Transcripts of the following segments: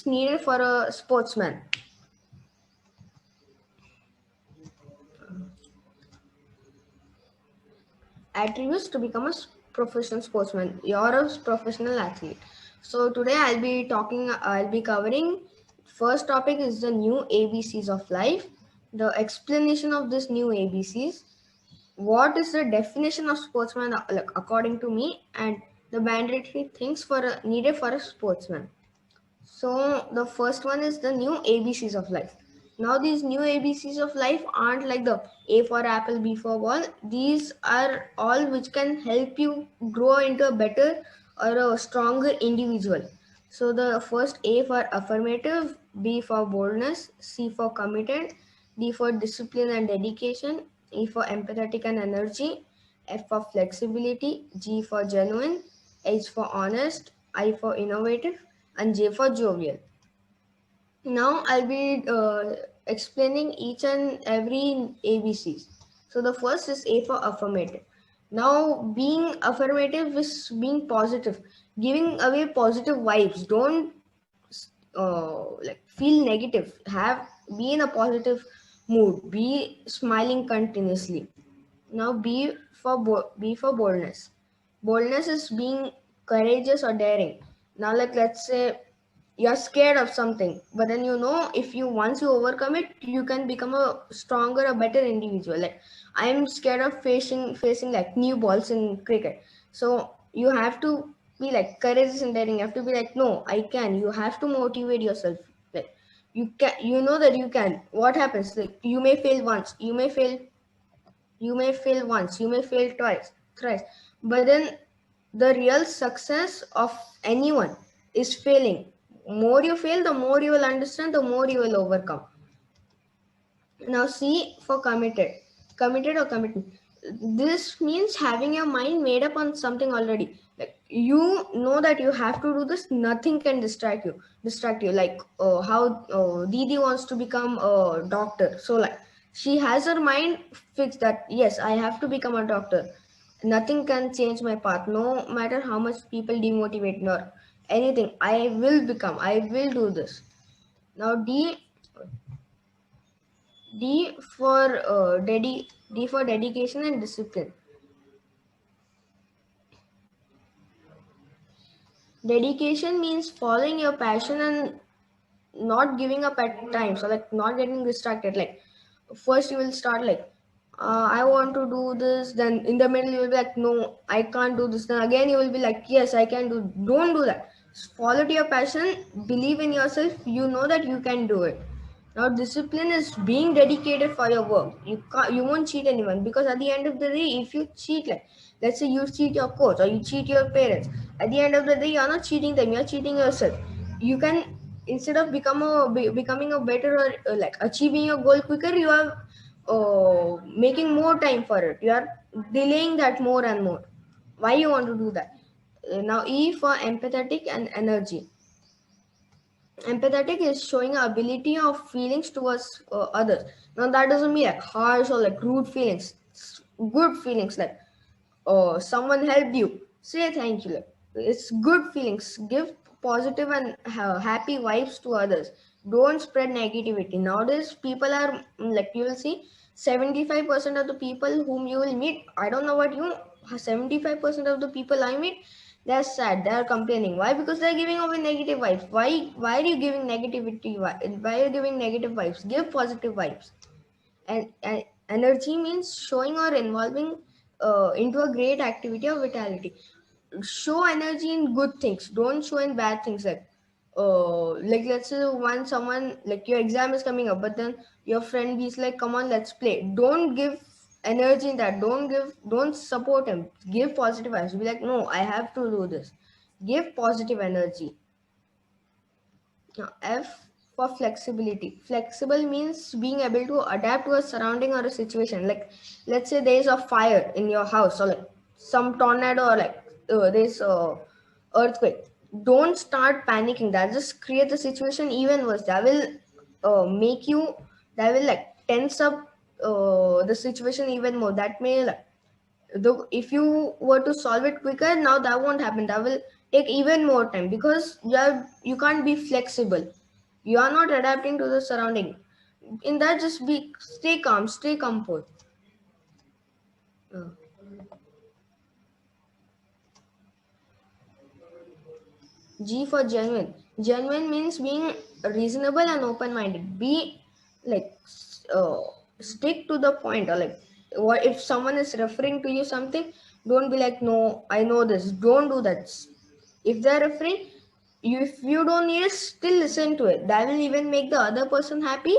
needed for a sportsman? Attributes to become a professional sportsman. You're a professional athlete. So today I'll be covering, first topic is the new ABCs of life, the explanation of this new ABCs, what is the definition of sportsman like according to me, and the mandatory things needed for a sportsman. So the first one is the new ABCs of life. Now these new ABCs of life aren't like the A for apple, B for ball. These are all which can help you grow into a better or a stronger individual. So the first A for affirmative, B for boldness, C for committed, D for discipline and dedication, E for empathetic and energy, F for flexibility, G for genuine, H for honest, I for innovative, and J for jovial. Now I'll be explaining each and every ABCs. So the first is A for affirmative. Now being affirmative is being positive, giving away positive vibes. Don't like feel negative. Be in a positive mood. Be smiling continuously. Now B for boldness. Boldness is being courageous or daring. Now let's say you're scared of something, but then if you once you overcome it, you can become a stronger, a better individual. Like I'm scared of facing like new balls in cricket. So you have to be like courageous and daring. You have to be like, no, I can. You have to motivate yourself. Like you know that you can. What happens? Like you may fail once, you may fail twice, thrice, but then the real success of anyone is failing. More you fail, the more you will understand, the more you will overcome. Now C for committed or commitment. This means having your mind made up on something already. Like you know that you have to do this, nothing can distract you. Like how Didi wants to become a doctor. So like she has her mind fixed that yes, I have to become a doctor. Nothing can change my path, no matter how much people demotivate me or anything. I will do this. Now D for dedication and discipline. Dedication means following your passion and not giving up at times, or like not getting distracted. Like first you will start like I want to do this, then in the middle you will be like, no, I can't do this, then again you will be like, yes, I can do. Don't do that. Follow to your passion, believe in yourself, you know that you can do it. Now discipline is being dedicated for your work. You won't cheat anyone, because at the end of the day, if you cheat, like let's say you cheat your coach or you cheat your parents, at the end of the day you're not cheating them, you're cheating yourself. You can, instead of becoming a better or like achieving your goal quicker, you are making more time for it. You are delaying that more and more. Why you want to do that? Now E for empathetic and energy. Empathetic is showing ability of feelings towards others. Now that doesn't mean like harsh or like rude feelings. It's good feelings, like someone helped you, say thank you. Like it's good feelings. Give positive and happy vibes to others. Don't spread negativity. Nowadays people are like, you will see 75% of the people whom you will meet, I don't know what you, 75% of the people I meet, they're sad, they're complaining. Why? Because they're giving away negative vibes. Why are you giving negativity? Why are you giving negative vibes? Give positive vibes. And energy means showing or involving into a great activity or vitality. Show energy in good things, don't show in bad things. Like let's say when someone, like your exam is coming up, but then your friend is like, come on, let's play. Don't give energy in that. Don't support him. Give positive vibes. Be like, no, I have to do this. Give positive energy. Now, F for flexibility. Flexible means being able to adapt to a surrounding or a situation. Like, let's say there is a fire in your house, or like some tornado, or like there's a earthquake. Don't start panicking. That just create the situation even worse. That will make you. That will like tense up the situation even more. That may like, if you were to solve it quicker, now that won't happen. That will take even more time, because you can't be flexible. You are not adapting to the surrounding. In that, just stay calm, stay composed. G for genuine. Genuine means being reasonable and open-minded. Be like uh, stick to the point. Or like, what if someone is referring to you something? Don't be like, no, I know this. Don't do that. If they're referring, if you don't need it, still listen to it. That will even make the other person happy.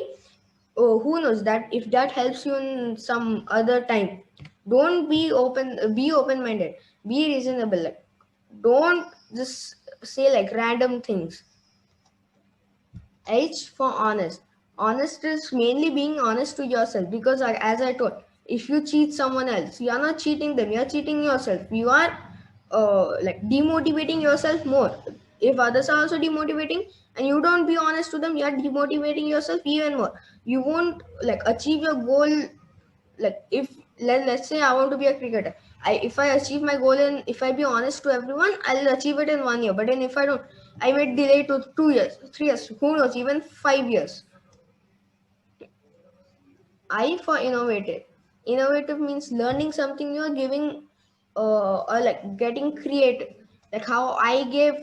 Oh, who knows that if that helps you in some other time. Don't be open-minded. Be reasonable. Like, don't just say like random things. H for honest. Honest is mainly being honest to yourself, because as I told, if you cheat someone else, you are not cheating them, you are cheating yourself. You are like demotivating yourself more. If others are also demotivating and you don't be honest to them, you are demotivating yourself even more. You won't like achieve your goal. Like if let's say I want to be a cricketer, if I achieve my goal and if I be honest to everyone, I'll achieve it in 1 year. But then if I don't, I may delay to 2 years, 3 years, who knows, even 5 years. I for innovative. Innovative means learning something new, giving or like getting creative. Like how I gave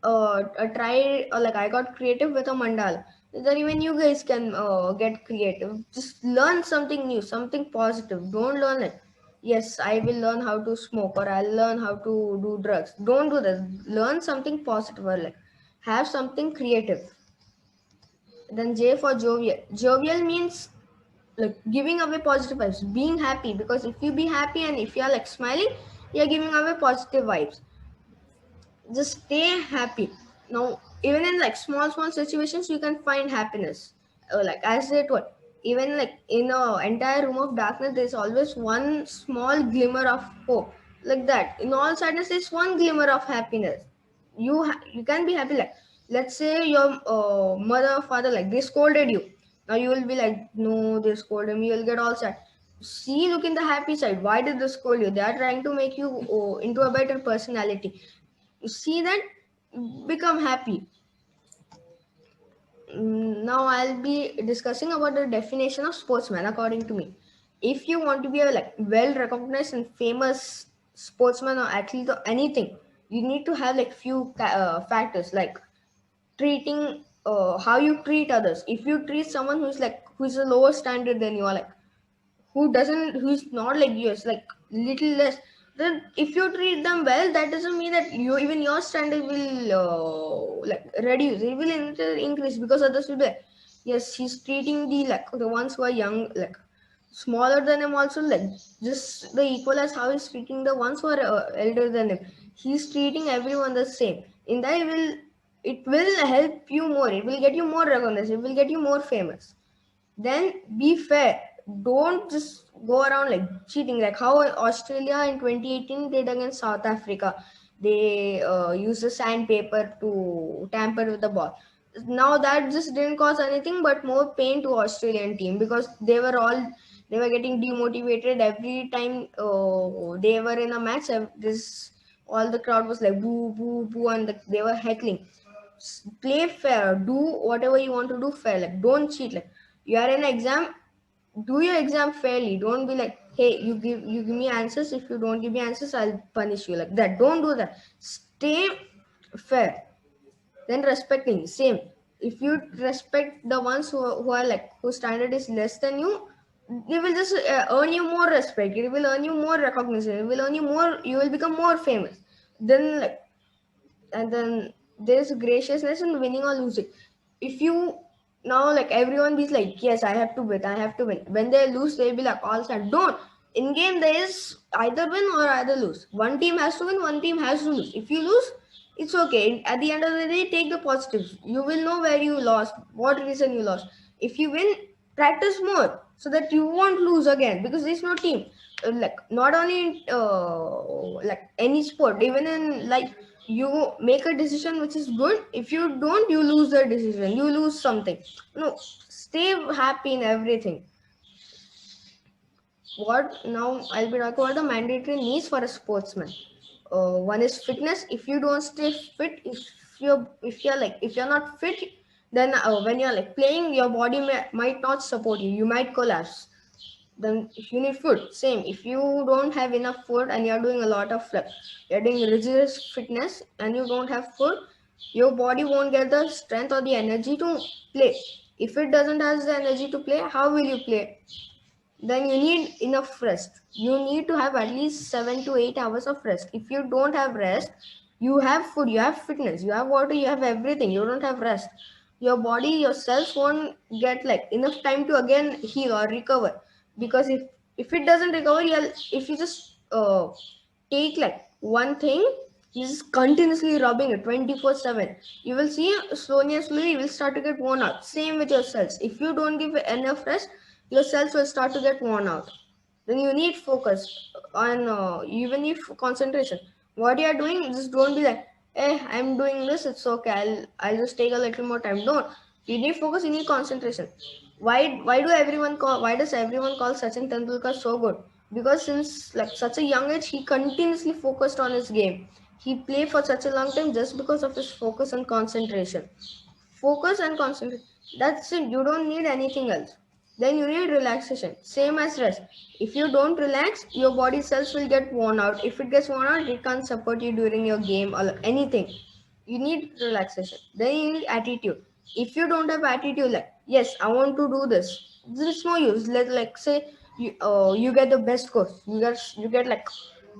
a try, or like I got creative with a mandala. That even you guys can get creative. Just learn something new, something positive. Don't learn it. Yes, I will learn how to smoke, or I'll learn how to do drugs. Don't do this. Learn something positive, or like have something creative. Then J for jovial. Jovial means like giving away positive vibes, being happy, because if you be happy and if you are like smiling, you're giving away positive vibes. Just stay happy. Now even in like small situations you can find happiness. Like as they told, even like in a entire room of darkness there's always one small glimmer of hope. Like that, in all sadness there's one glimmer of happiness. You can be happy. Like let's say your mother or father, like they scolded you. Now you will be like, no, they scolded me. You'll get all sad. See, look in the happy side. Why did they scold you? They are trying to make you into a better personality. You see that, become happy. Now I'll be discussing about the definition of sportsman according to me. If you want to be a like well recognized and famous sportsman or athlete or anything, you need to have like few factors, like treating how you treat others. If you treat someone who's a lower standard than you, are like who's not like yours, like little less, then if you treat them well, that doesn't mean that even your standard will like reduce. It will increase, because others will be like, yes, he's treating the ones who are young, like smaller than him also, like just the equal as how he's treating the ones who are elder than him. He's treating everyone the same. In that, it will help you more. It will get you more recognized. It will get you more famous. Then be fair. Don't just go around like cheating, like how Australia in 2018 did against South Africa. They used the sandpaper to tamper with the ball. Now that just didn't cause anything but more pain to Australian team, because they were getting demotivated every time they were in a match. This all the crowd was like boo boo boo, and they were heckling. Play fair. Do whatever you want to do fair. Like don't cheat. Like you are in an exam, do your exam fairly. Don't be like, hey, you give me answers. If you don't give me answers, I'll punish you. Like that, don't do that. Stay fair. Then respecting, same. If you respect the ones who are like whose standard is less than you, they will just earn you more respect. It will earn you more recognition. It will earn you more. You will become more famous. Then like, and then there's graciousness in winning or losing. If you now like everyone be like, yes, I have to win, I have to win. When they lose, they'll be like all sad. Don't. In game there is either win or either lose. One team has to win, one team has to lose. If you lose, it's okay. At the end of the day, take the positives. You will know where you lost, what reason you lost. If you win, practice more so that you won't lose again, because there's no team. Like not only in like any sport, even in life, you make a decision which is good. If you don't, you lose the decision, you lose something. No, stay happy in everything. What now I'll be talking about the mandatory needs for a sportsman. One is fitness. If you don't stay fit, if you're not fit, Then when you're like playing, your body might not support you. You might collapse. Then if you need food, same. If you don't have enough food and you're doing a lot of you're doing rigorous fitness and you don't have food, your body won't get the strength or the energy to play. If it doesn't have the energy to play, how will you play? Then you need enough rest. You need to have at least 7 to 8 hours of rest. If you don't have rest, you have food, you have fitness, you have water, you have everything. You don't have rest. Your body, your cells won't get like enough time to again heal or recover. Because if it doesn't recover, if you just take like one thing, you just continuously rubbing it 24/7. You will see slowly and slowly you will start to get worn out. Same with your cells. If you don't give enough rest, your cells will start to get worn out. Then you need focus and you even need concentration. What you are doing, just don't be like, hey, I'm doing this, it's okay, I'll just take a little more time. Don't. You need focus, you need concentration. Why does everyone call Sachin Tendulkar so good? Because since like such a young age, he continuously focused on his game. He played for such a long time just because of his focus and concentration. Focus and concentrate. That's it. You don't need anything else. Then you need relaxation. Same as rest. If you don't relax, your body cells will get worn out. If it gets worn out, it can't support you during your game or anything. You need relaxation. Then you need attitude. If you don't have attitude, like yes, I want to do this. There's no use. Like say you get the best coach. You get like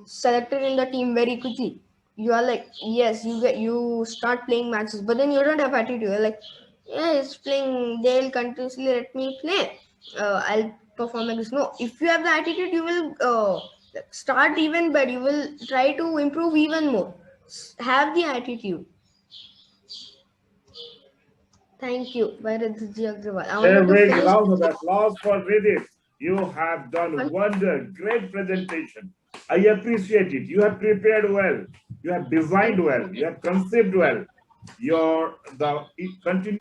selected in the team very quickly. You are like yes, you start playing matches, but then you don't have attitude. You're like yeah, it's playing, they'll continuously let me play, I'll perform like this. No, if you have the attitude, you will start even better. You will try to improve even more. Have the attitude. Thank you, Bharatji Agrawal. I A wanted to big finish round of applause for Vidit. You have done wonder. Great presentation. I appreciate it. You have prepared well. You have thank designed well. you. You have conceived well. Your the continue